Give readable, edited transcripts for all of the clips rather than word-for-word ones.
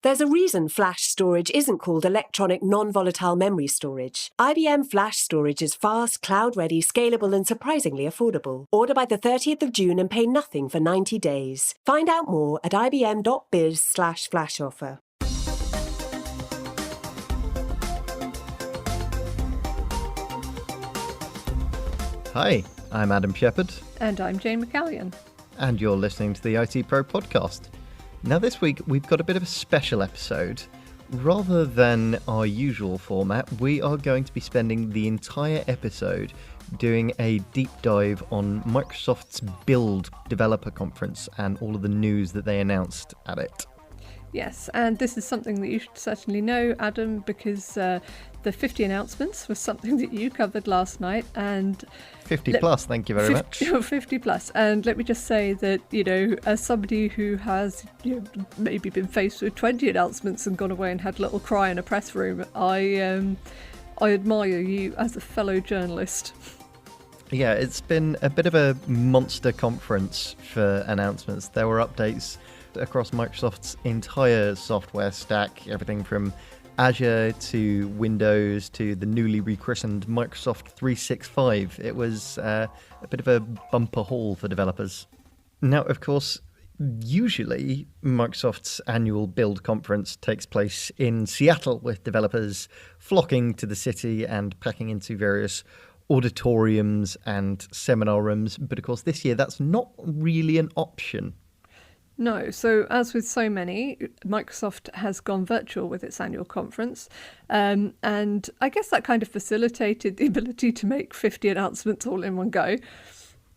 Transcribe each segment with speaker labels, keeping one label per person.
Speaker 1: There's a reason flash storage isn't called electronic non-volatile memory storage. IBM Flash Storage is fast, cloud-ready, scalable and surprisingly affordable. Order by the 30th of June and pay nothing for 90 days. Find out more at ibm.biz/flash offer.
Speaker 2: Hi, I'm Adam Shepherd.
Speaker 3: And I'm Jane McCallion.
Speaker 2: And you're listening to the ITPro Podcast. Now this week we've got a bit of a special episode. Rather than our usual format, we are going to be spending the entire episode doing a deep dive on Microsoft's Build developer conference and all of the news that they announced at it.
Speaker 3: Yes, and this is something that you should certainly know, Adam, because the 50 announcements was something that you covered last night. And
Speaker 2: 50 plus, thank you very much.
Speaker 3: 50 plus. And let me just say that, as somebody who has maybe been faced with 20 announcements and gone away and had a little cry in a press room, I admire you as a fellow journalist.
Speaker 2: Yeah, it's been a bit of a monster conference for announcements. There were updates across Microsoft's entire software stack, everything from Azure to Windows to the newly rechristened Microsoft 365. It was a bit of a bumper haul for developers. Now, of course, usually Microsoft's annual Build conference takes place in Seattle, with developers flocking to the city and packing into various auditoriums and seminar rooms. But of course, this year that's not really an option.
Speaker 3: No, so as with so many, Microsoft has gone virtual with its annual conference, and I guess that kind of facilitated the ability to make 50 announcements all in one go.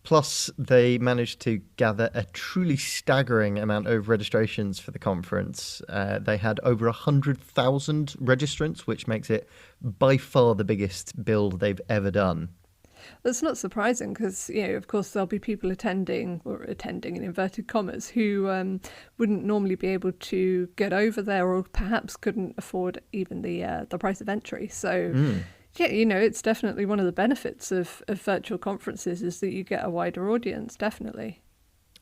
Speaker 2: Plus, they managed to gather a truly staggering amount of registrations for the conference. They had over 100,000 registrants, which makes it by far the biggest build they've ever done.
Speaker 3: That's not surprising because, of course, there'll be people attending in inverted commas who wouldn't normally be able to get over there or perhaps couldn't afford even the price of entry. So, it's definitely one of the benefits of virtual conferences is that you get a wider audience, definitely.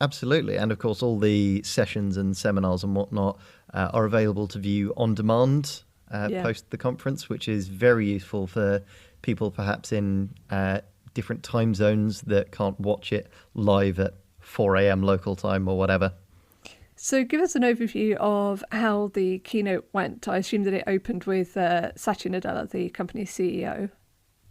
Speaker 2: Absolutely. And of course, all the sessions and seminars and whatnot are available to view on demand post the conference, which is very useful for people perhaps in different time zones that can't watch it live at 4 a.m. local time or whatever.
Speaker 3: So give us an overview of how the keynote went. I assume that it opened with Satya Nadella, the company's CEO.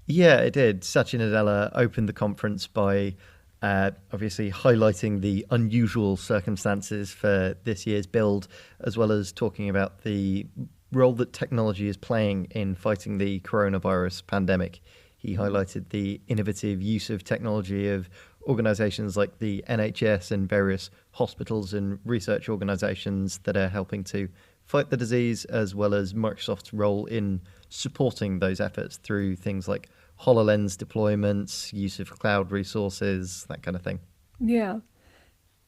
Speaker 2: Yeah, it did. Satya Nadella opened the conference by obviously highlighting the unusual circumstances for this year's Build, as well as talking about the role that technology is playing in fighting the coronavirus pandemic. He highlighted the innovative use of technology of organisations like the NHS and various hospitals and research organisations that are helping to fight the disease, as well as Microsoft's role in supporting those efforts through things like HoloLens deployments, use of cloud resources, that kind of thing.
Speaker 3: Yeah.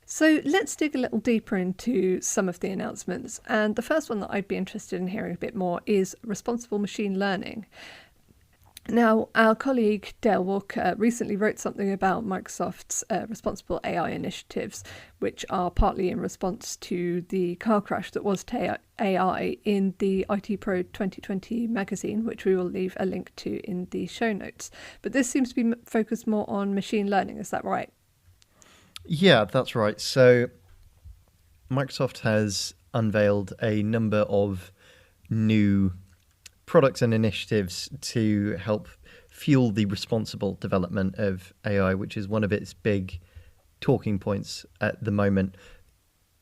Speaker 3: So let's dig a little deeper into some of the announcements. And the first one that I'd be interested in hearing a bit more is responsible machine learning. Now, our colleague Dale Walker recently wrote something about Microsoft's responsible AI initiatives, which are partly in response to the car crash that was AI in the ITPro 2020 magazine, which we will leave a link to in the show notes. But this seems to be focused more on machine learning, is that right?
Speaker 2: Yeah, that's right. So Microsoft has unveiled a number of new products and initiatives to help fuel the responsible development of AI, which is one of its big talking points at the moment.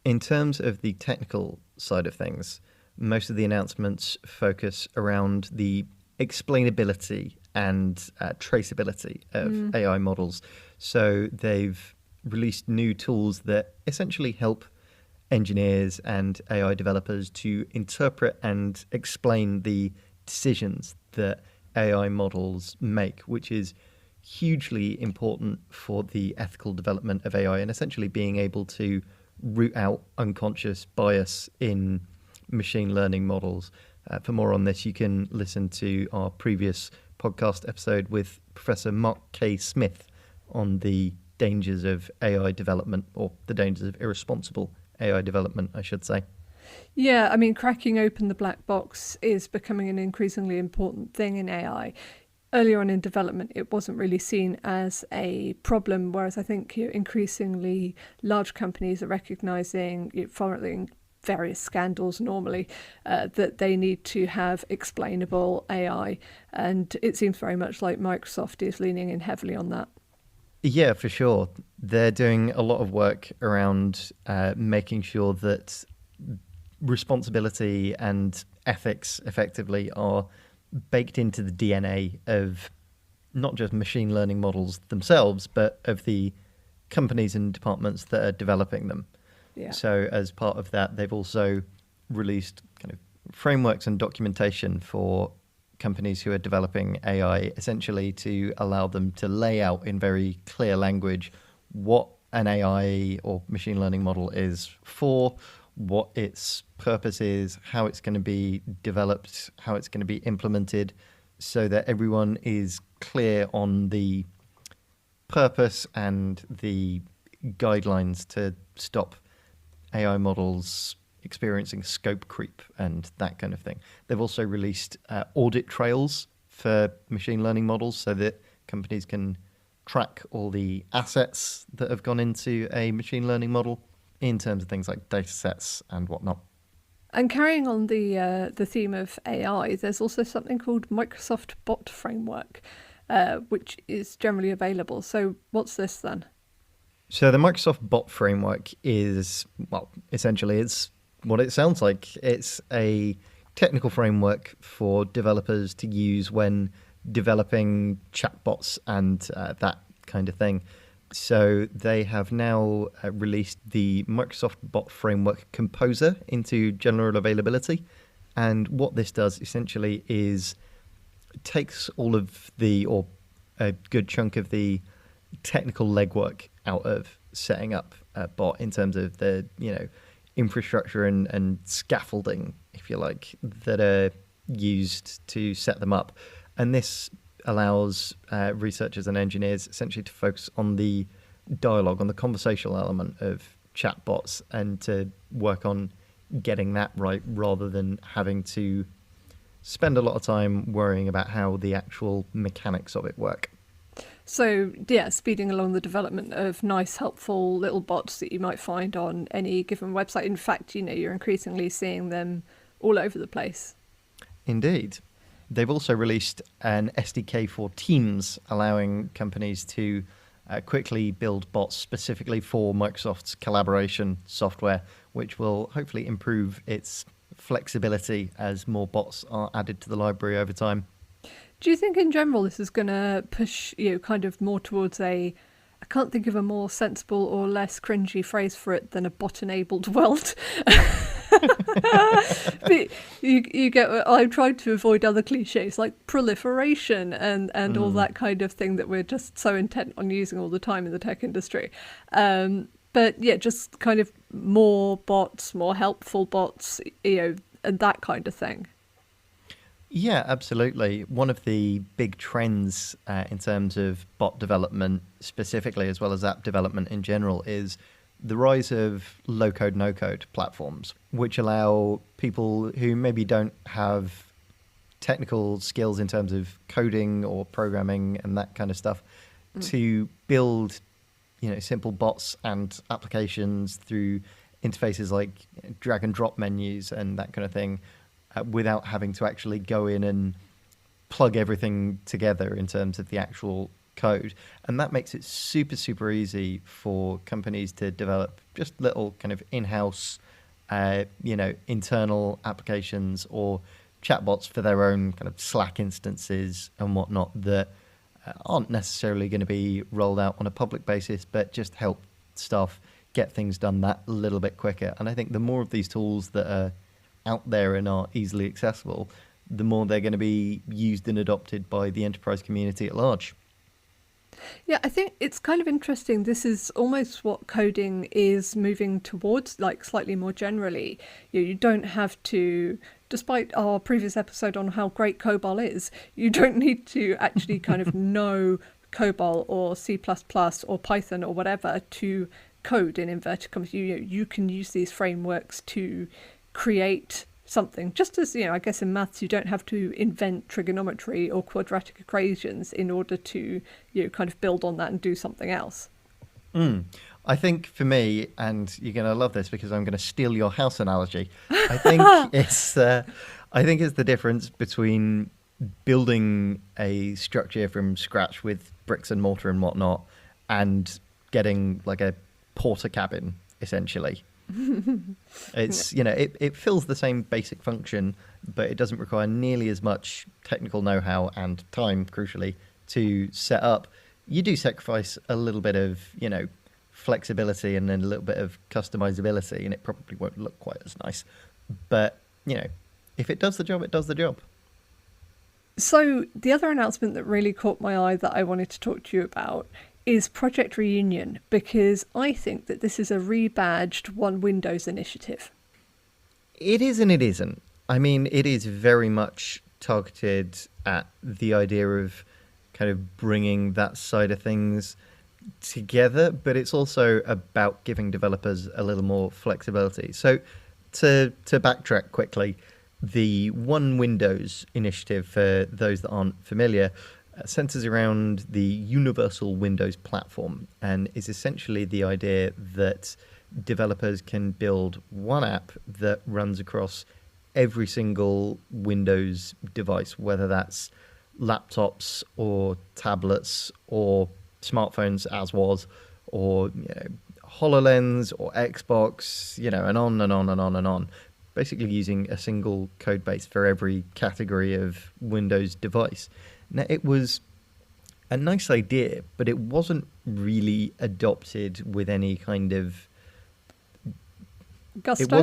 Speaker 2: In terms of the technical side of things, most of the announcements focus around the explainability and traceability of AI models. So they've released new tools that essentially help engineers and AI developers to interpret and explain the decisions that AI models make, which is hugely important for the ethical development of AI and essentially being able to root out unconscious bias in machine learning models. For more on this, you can listen to our previous podcast episode with Professor Mark K. Smith on the dangers of AI development, or the dangers of irresponsible AI development, I should say.
Speaker 3: Yeah, I mean, cracking open the black box is becoming an increasingly important thing in AI. Earlier on in development, it wasn't really seen as a problem, whereas I think increasingly large companies are recognizing, following various scandals normally, that they need to have explainable AI. And it seems very much like Microsoft is leaning in heavily on that.
Speaker 2: Yeah, for sure. They're doing a lot of work around making sure that responsibility and ethics effectively are baked into the DNA of not just machine learning models themselves, but of the companies and departments that are developing them.
Speaker 3: Yeah.
Speaker 2: So as part of that, they've also released kind of frameworks and documentation for companies who are developing AI, essentially to allow them to lay out in very clear language what an AI or machine learning model is for, what its purpose is, how it's going to be developed, how it's going to be implemented, so that everyone is clear on the purpose and the guidelines to stop AI models experiencing scope creep and that kind of thing. They've also released audit trails for machine learning models so that companies can track all the assets that have gone into a machine learning model in terms of things like data sets and whatnot.
Speaker 3: And carrying on the theme of AI, there's also something called Microsoft Bot Framework, which is generally available. So what's this then?
Speaker 2: So the Microsoft Bot Framework is, well, essentially it's what it sounds like. It's a technical framework for developers to use when developing chatbots and that kind of thing. So they have now released the Microsoft Bot Framework Composer into general availability. And what this does essentially is takes all of the, or a good chunk of the technical legwork out of setting up a bot in terms of the, infrastructure and scaffolding, if you like, that are used to set them up. And this allows researchers and engineers essentially to focus on the dialogue, on the conversational element of chatbots, and to work on getting that right rather than having to spend a lot of time worrying about how the actual mechanics of it work.
Speaker 3: So, yeah, speeding along the development of nice, helpful little bots that you might find on any given website. In fact, you're increasingly seeing them all over the place.
Speaker 2: Indeed. They've also released an SDK for Teams, allowing companies to quickly build bots specifically for Microsoft's collaboration software, which will hopefully improve its flexibility as more bots are added to the library over time.
Speaker 3: Do you think in general this is going to push kind of more towards I can't think of a more sensible or less cringy phrase for it than a bot-enabled world? But you get, I've tried to avoid other cliches like proliferation and all that kind of thing that we're just so intent on using all the time in the tech industry. But yeah, just kind of more bots, more helpful bots, and that kind of thing.
Speaker 2: Yeah, absolutely. One of the big trends in terms of bot development specifically, as well as app development in general, is the rise of low-code, no-code platforms, which allow people who maybe don't have technical skills in terms of coding or programming and that kind of stuff to build, simple bots and applications through interfaces like drag and drop menus and that kind of thing, without having to actually go in and plug everything together in terms of the actual code. And that makes it super, super easy for companies to develop just little kind of in-house, internal applications or chatbots for their own kind of Slack instances and whatnot that aren't necessarily going to be rolled out on a public basis, but just help staff get things done that little bit quicker. And I think the more of these tools that are out there and are easily accessible, the more they're going to be used and adopted by the enterprise community at large.
Speaker 3: Yeah, I think it's kind of interesting. This is almost what coding is moving towards, like slightly more generally. You don't have to, despite our previous episode on how great COBOL is, you don't need to actually kind of know COBOL or C++ or Python or whatever to code in inverted commas. You can use these frameworks to create something. Just as, I guess in maths you don't have to invent trigonometry or quadratic equations in order to, kind of build on that and do something else.
Speaker 2: I think for me, and you're going to love this because I'm going to steal your house analogy. I think it's the difference between building a structure from scratch with bricks and mortar and whatnot, and getting like a porter cabin, essentially. It's it fills the same basic function, but it doesn't require nearly as much technical know-how and time, crucially, to set up. You do sacrifice a little bit of flexibility and then a little bit of customizability, and it probably won't look quite as nice. But if it does the job, it does the job.
Speaker 3: So the other announcement that really caught my eye that I wanted to talk to you about is Project Reunion, because I think that this is a rebadged One Windows initiative.
Speaker 2: It is and it isn't. I mean, it is very much targeted at the idea of kind of bringing that side of things together, but it's also about giving developers a little more flexibility. So to backtrack quickly, the One Windows initiative, for those that aren't familiar, centers around the universal Windows platform and is essentially the idea that developers can build one app that runs across every single Windows device, whether that's laptops or tablets or smartphones, as was, or HoloLens or Xbox, and on and on and on and on. Basically using a single code base for every category of Windows device. Now, it was a nice idea, but it wasn't really adopted with any kind of
Speaker 3: gusto.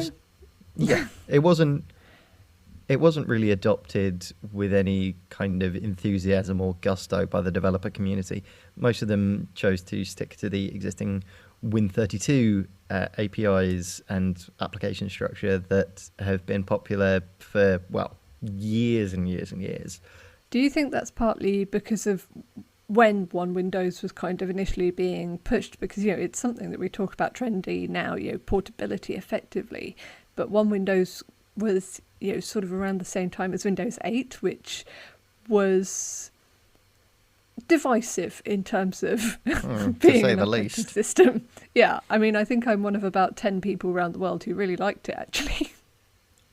Speaker 2: It wasn't really adopted with any kind of enthusiasm or gusto by the developer community. Most of them chose to stick to the existing Win32 APIs and application structure that have been popular for, years and years and years.
Speaker 3: Do you think that's partly because of when One Windows was kind of initially being pushed? Because, it's something that we talk about trendy now, portability effectively. But One Windows was, sort of around the same time as Windows 8, which was divisive in terms of being an operating system. Yeah, I mean, I think I'm one of about 10 people around the world who really liked it, actually.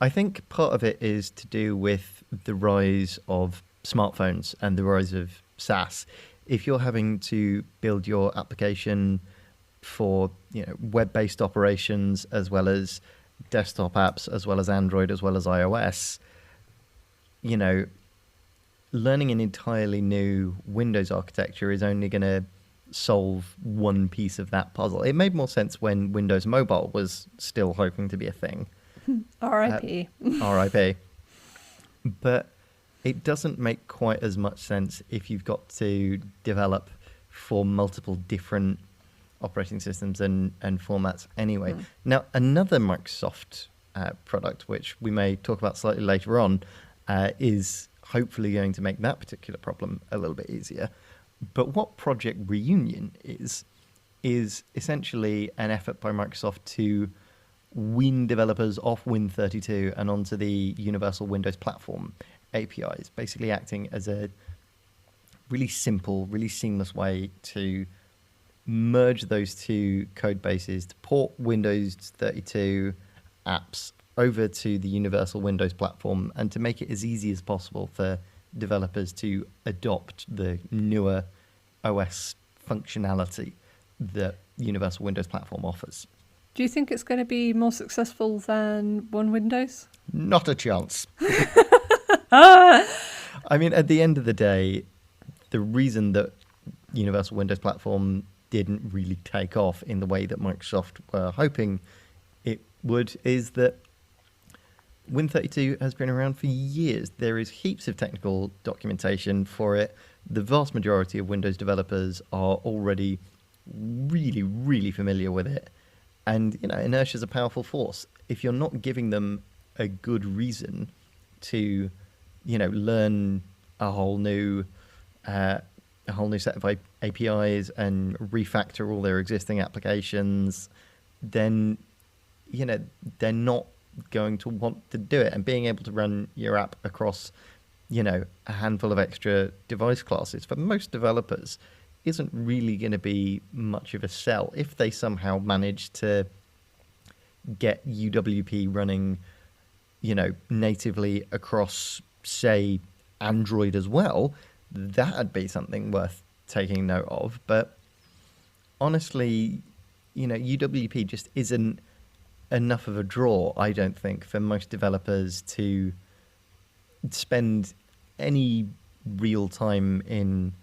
Speaker 2: I think part of it is to do with the rise of smartphones and the rise of SaaS. If you're having to build your application for web-based operations as well as desktop apps, as well as Android, as well as iOS, learning an entirely new Windows architecture is only going to solve one piece of that puzzle. It made more sense when Windows Mobile was still hoping to be a thing.
Speaker 3: R.I.P.
Speaker 2: R.I.P. But it doesn't make quite as much sense if you've got to develop for multiple different operating systems and formats anyway. Now, another Microsoft product, which we may talk about slightly later on, is hopefully going to make that particular problem a little bit easier. But what Project Reunion is essentially an effort by Microsoft to wean developers off Win32 and onto the Universal Windows Platform APIs, basically acting as a really simple, really seamless way to merge those two code bases to port Windows 32 apps over to the Universal Windows Platform and to make it as easy as possible for developers to adopt the newer OS functionality that Universal Windows Platform offers.
Speaker 3: Do you think it's going to be more successful than One Windows?
Speaker 2: Not a chance. I mean, at the end of the day, the reason that Universal Windows Platform didn't really take off in the way that Microsoft were hoping it would is that Win32 has been around for years. There is heaps of technical documentation for it. The vast majority of Windows developers are already really, really familiar with it. And, inertia is a powerful force. If you're not giving them a good reason to, learn a whole new set of APIs and refactor all their existing applications, then, they're not going to want to do it. And being able to run your app across, a handful of extra device classes for most developers isn't really going to be much of a sell. If they somehow manage to get UWP running, natively across, say, Android as well, that'd be something worth taking note of. But honestly, UWP just isn't enough of a draw, I don't think, for most developers to spend any real time in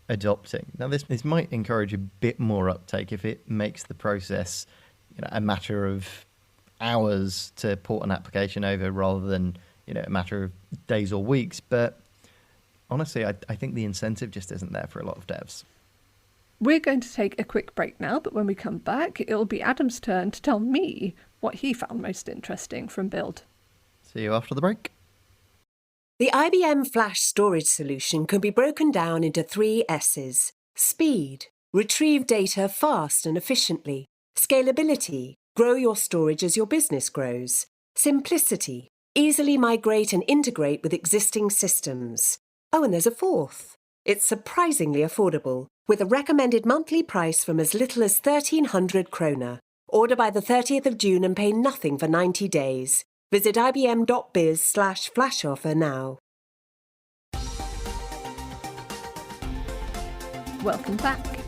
Speaker 2: adopting. Now, this might encourage a bit more uptake if it makes the process, a matter of hours to port an application over rather than, a matter of days or weeks. But honestly, I think the incentive just isn't there for a lot of devs.
Speaker 3: We're going to take a quick break now, but when we come back, it'll be Adam's turn to tell me what he found most interesting from Build.
Speaker 2: See you after the break.
Speaker 1: The IBM Flash storage solution can be broken down into 3 S's. Speed, retrieve data fast and efficiently. Scalability, grow your storage as your business grows. Simplicity, easily migrate and integrate with existing systems. Oh, and there's a 4th. It's surprisingly affordable, with a recommended monthly price from as little as 1,300 kroner. Order by the 30th of June and pay nothing for 90 days. Visit ibm.biz/flash offer now.
Speaker 3: Welcome back.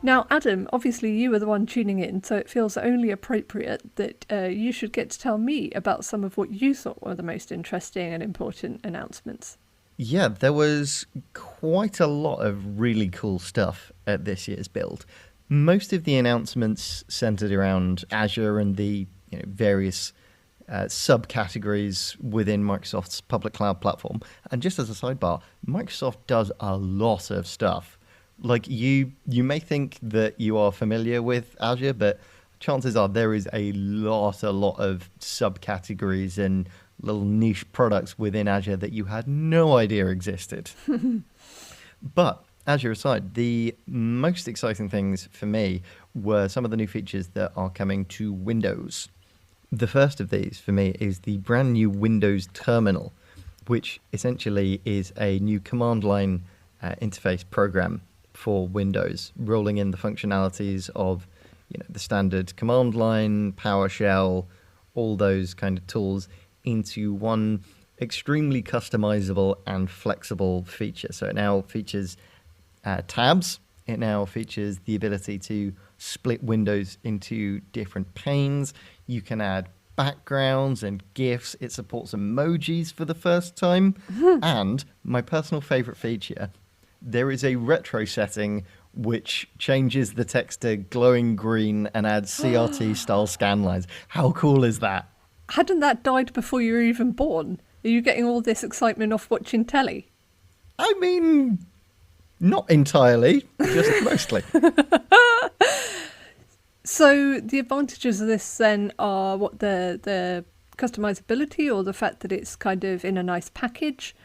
Speaker 3: Now, Adam, obviously you were the one tuning in, so it feels only appropriate that you should get to tell me about some of what you thought were the most interesting and important announcements.
Speaker 2: Yeah, there was quite a lot of really cool stuff at this year's Build. Most of the announcements centered around Azure and the various subcategories within Microsoft's public cloud platform. And just as a sidebar, Microsoft does a lot of stuff. Like you may think that you are familiar with Azure, but chances are there is a lot of subcategories and little niche products within Azure that you had no idea existed. But Azure aside, the most exciting things for me were some of the new features that are coming to Windows. The first of these for me is the brand new Windows Terminal, which essentially is a new command line interface program for Windows, rolling in the functionalities of the standard command line, PowerShell, all those kind of tools into one extremely customizable and flexible feature. So it now features tabs. It now features the ability to split Windows into different panes. You can add backgrounds and GIFs. It supports emojis for the first time. And my personal favorite feature, there is a retro setting which changes the text to glowing green and adds CRT style scan lines. How cool is that?
Speaker 3: Hadn't that died before you were even born? Are you getting all this excitement off watching telly?
Speaker 2: I mean, not entirely, just mostly.
Speaker 3: So the advantages of this then are what, the customizability or the fact that it's kind of in a nice package?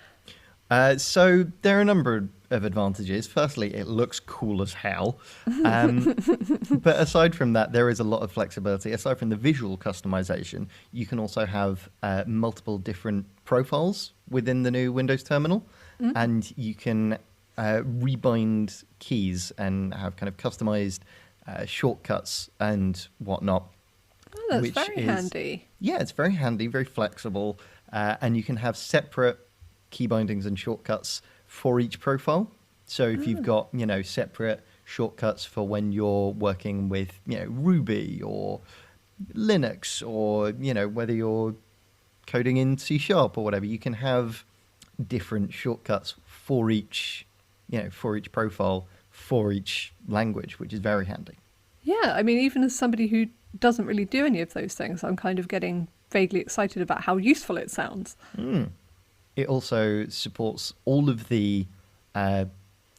Speaker 2: So there are a number of advantages. Firstly, it looks cool as hell. But aside from that, there is a lot of flexibility. Aside from the visual customization, you can also have multiple different profiles within the new Windows terminal. And you can rebind keys and have kind of customized shortcuts and whatnot.
Speaker 3: Oh, that's very handy.
Speaker 2: Yeah, it's very handy, very flexible. And you can have separate key bindings and shortcuts for each profile. So if you've got, separate shortcuts for when you're working with, Ruby or Linux or, whether you're coding in C# or whatever, you can have different shortcuts for each, for each profile, for each language, which is very handy.
Speaker 3: Yeah, I mean, even as somebody who doesn't really do any of those things, I'm kind of getting vaguely excited about how useful it sounds.
Speaker 2: It also supports all of the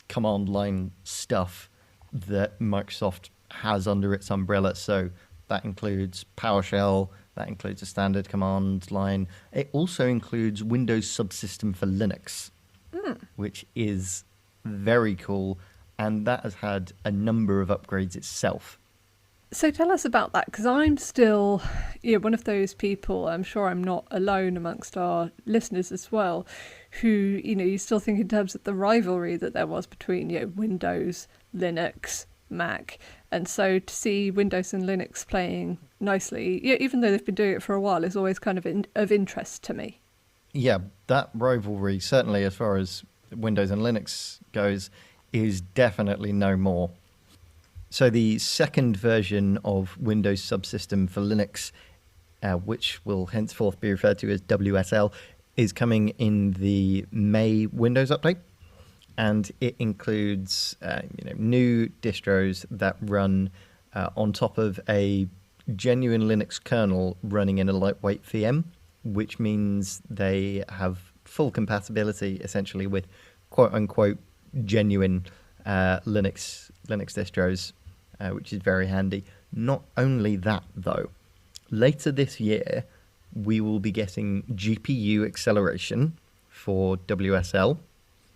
Speaker 2: command line stuff that Microsoft has under its umbrella. So that includes PowerShell, that includes a standard command line. It also includes Windows Subsystem for Linux, which is very cool. And that has had a number of upgrades itself.
Speaker 3: So tell us about that, because I'm still, one of those people, I'm sure I'm not alone amongst our listeners as well, who, you still think in terms of the rivalry that there was between, Windows, Linux, Mac. And so to see Windows and Linux playing nicely, even though they've been doing it for a while, is always kind of of interest to me.
Speaker 2: Yeah, that rivalry, certainly as far as Windows and Linux goes, is definitely no more. So the second version of Windows subsystem for Linux, which will henceforth be referred to as WSL, is coming in the May Windows update. And it includes new distros that run on top of a genuine Linux kernel running in a lightweight VM, which means they have full compatibility essentially with quote-unquote genuine Linux distros, which is very handy. Not only that, though, later this year, we will be getting GPU acceleration for WSL,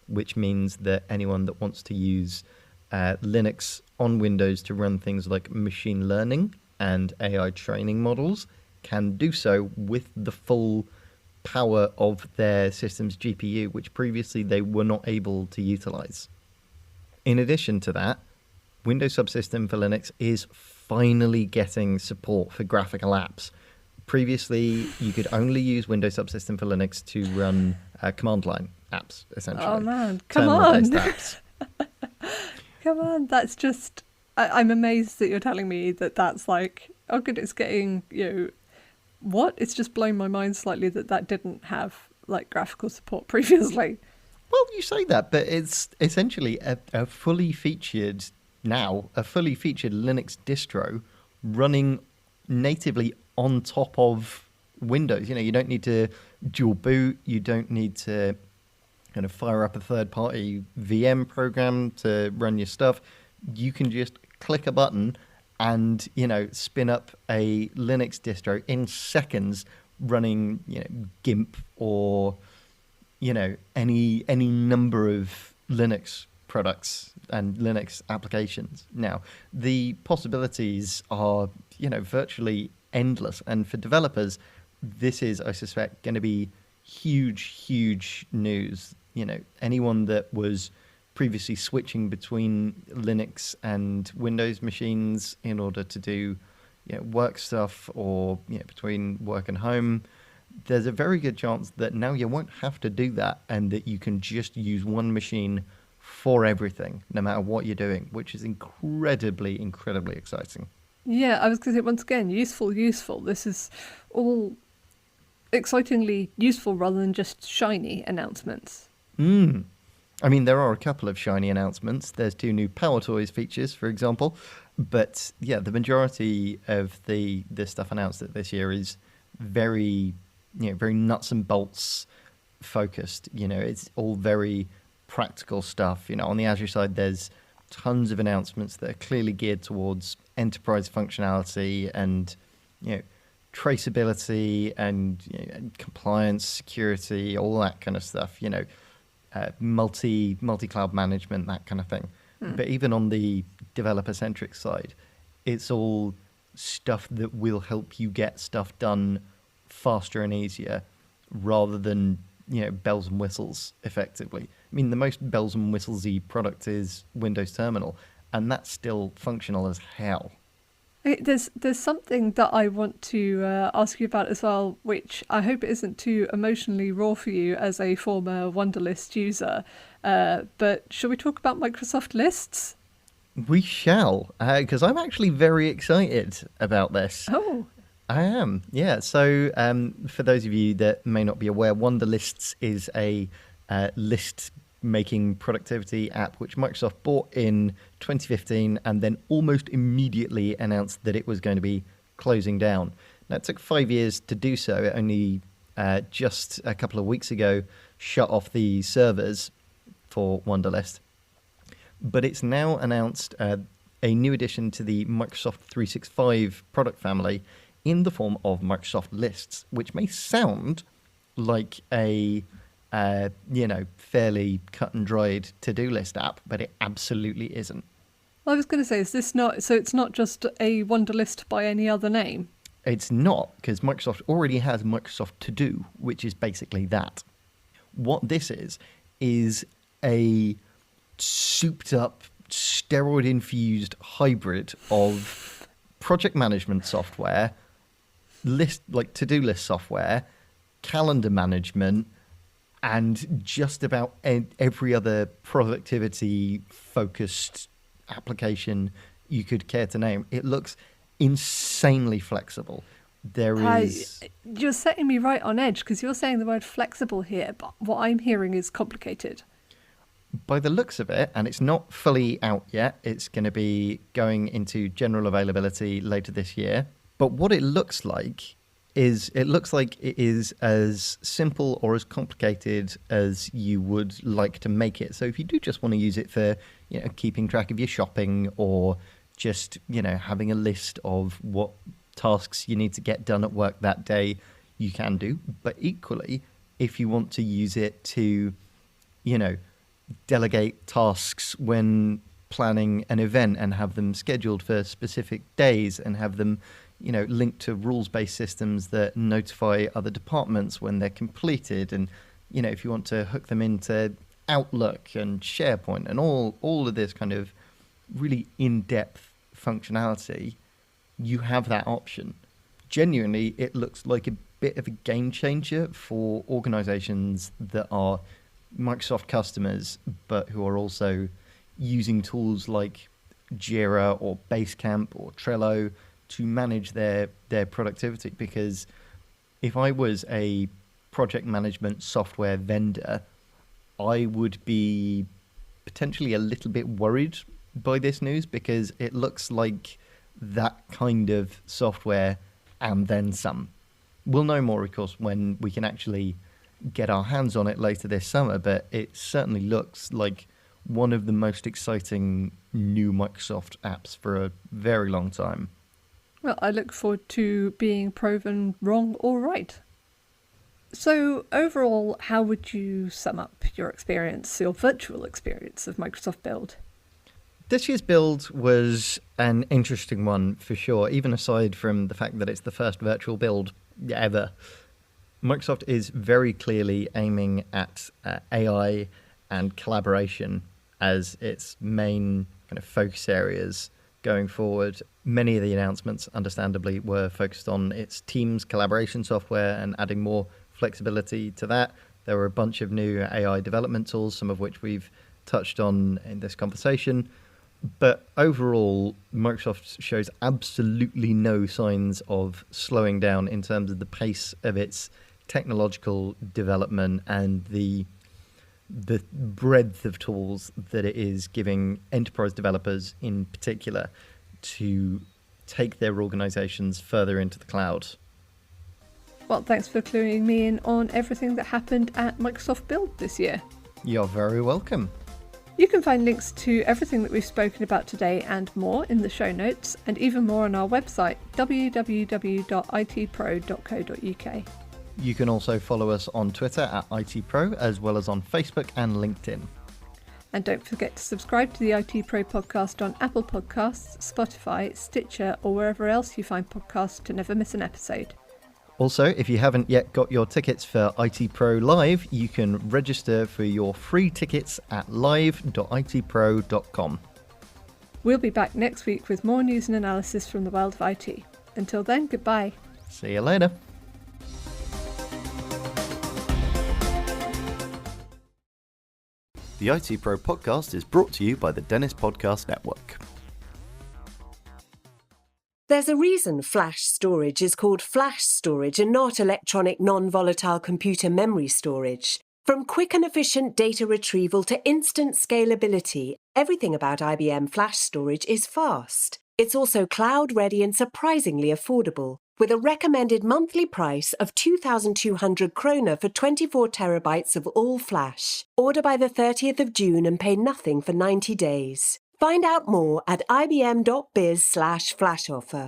Speaker 2: which means that anyone that wants to use Linux on Windows to run things like machine learning and AI training models can do so with the full power of their system's GPU, which previously they were not able to utilize. In addition to that, Windows Subsystem for Linux is finally getting support for graphical apps. Previously, you could only use Windows Subsystem for Linux to run command line apps, essentially.
Speaker 3: Oh man, come on! Come on, that's just... I'm amazed that you're telling me that that's like, oh good, it's getting, what? It's just blown my mind slightly that didn't have like graphical support previously.
Speaker 2: Well, you say that, but it's essentially a fully featured Linux distro running natively on top of Windows. You don't need to dual boot. You don't need to kind of fire up a third-party VM program to run your stuff. You can just click a button and, spin up a Linux distro in seconds running, GIMP or, any number of Linux products and Linux applications. Now, the possibilities are, virtually endless. And for developers, this is, I suspect, going to be huge news. Anyone that was previously switching between Linux and Windows machines in order to do work stuff or between work and home, there's a very good chance that now you won't have to do that and that you can just use one machine for everything, no matter what you're doing, which is incredibly exciting.
Speaker 3: Yeah, I was going to say, once again, useful. This is all excitingly useful rather than just shiny announcements.
Speaker 2: I mean, there are a couple of shiny announcements. There's 2 new Power Toys features, for example. But yeah, the majority of the stuff announced this year is very nuts and bolts focused. It's all very practical stuff. On the Azure side, there's tons of announcements that are clearly geared towards enterprise functionality and traceability and compliance, security, all that kind of stuff. Multi-cloud management, that kind of thing. But even on the developer-centric side, it's all stuff that will help you get stuff done faster and easier rather than, bells and whistles, effectively. I mean, the most bells and whistles-y product is Windows Terminal, and that's still functional as hell.
Speaker 3: There's something that I want to ask you about as well, which I hope isn't too emotionally raw for you as a former Wunderlist user. But shall we talk about Microsoft Lists?
Speaker 2: We shall, because I'm actually very excited about this.
Speaker 3: Oh.
Speaker 2: I am, yeah. So for those of you that may not be aware, Wunderlists is a list-making productivity app which Microsoft bought in 2015 and then almost immediately announced that it was going to be closing down. Now, it took 5 years to do so. It only just a couple of weeks ago shut off the servers for Wunderlist. But it's now announced a new addition to the Microsoft 365 product family in the form of Microsoft Lists, which may sound like a fairly cut and dried to-do list app, but it absolutely isn't.
Speaker 3: I was going to say, is this not, so it's not just a Wunderlist by any other name?
Speaker 2: It's not, because Microsoft already has Microsoft To Do, which is basically that. What this is a souped up, steroid-infused hybrid of project management software, to-do list software, calendar management, and just about every other productivity-focused application you could care to name. It looks insanely flexible.
Speaker 3: You're setting me right on edge, because you're saying the word flexible here, but what I'm hearing is complicated.
Speaker 2: By the looks of it, and it's not fully out yet, it's going to be going into general availability later this year. But what it looks like is it is as simple or as complicated as you would like to make it. So if you do just want to use it for, keeping track of your shopping, or just, having a list of what tasks you need to get done at work that day, you can do. But equally, if you want to use it to, delegate tasks when planning an event and have them scheduled for specific days and have them, linked to rules-based systems that notify other departments when they're completed. And, if you want to hook them into Outlook and SharePoint and all of this kind of really in-depth functionality, you have that option. Genuinely, it looks like a bit of a game changer for organizations that are Microsoft customers, but who are also using tools like Jira or Basecamp or Trello to manage their productivity. Because if I was a project management software vendor, I would be potentially a little bit worried by this news, because it looks like that kind of software and then some. We'll know more, of course, when we can actually get our hands on it later this summer, but it certainly looks like one of the most exciting new Microsoft apps for a very long time.
Speaker 3: Well, I look forward to being proven wrong or right. So overall, how would you sum up your virtual experience of Microsoft Build?
Speaker 2: This year's Build was an interesting one for sure, even aside from the fact that it's the first virtual build ever. Microsoft is very clearly aiming at AI and collaboration as its main kind of focus areas going forward. Many of the announcements, understandably, were focused on its Teams collaboration software and adding more flexibility to that. There were a bunch of new AI development tools, some of which we've touched on in this conversation. But overall, Microsoft shows absolutely no signs of slowing down in terms of the pace of its technological development and the breadth of tools that it is giving enterprise developers in particular to take their organizations further into the cloud.
Speaker 3: Well, thanks for cluing me in on everything that happened at Microsoft Build this year.
Speaker 2: You're very welcome.
Speaker 3: You can find links to everything that we've spoken about today and more in the show notes, and even more on our website, www.itpro.co.uk.
Speaker 2: You can also follow us on Twitter at ITPro, as well as on Facebook and LinkedIn.
Speaker 3: And don't forget to subscribe to the ITPro podcast on Apple Podcasts, Spotify, Stitcher, or wherever else you find podcasts to never miss an episode.
Speaker 2: Also, if you haven't yet got your tickets for ITPro Live, you can register for your free tickets at live.itpro.com.
Speaker 3: We'll be back next week with more news and analysis from the world of IT. Until then, goodbye.
Speaker 2: See you later.
Speaker 4: The ITPro Podcast is brought to you by the Dennis Podcast Network.
Speaker 1: There's a reason flash storage is called flash storage and not electronic non-volatile computer memory storage. From quick and efficient data retrieval to instant scalability, everything about IBM flash storage is fast. It's also cloud-ready and surprisingly affordable, with a recommended monthly price of 2,200 kroner for 24 terabytes of all flash. Order by the 30th of June and pay nothing for 90 days. Find out more at ibm.biz/flash offer.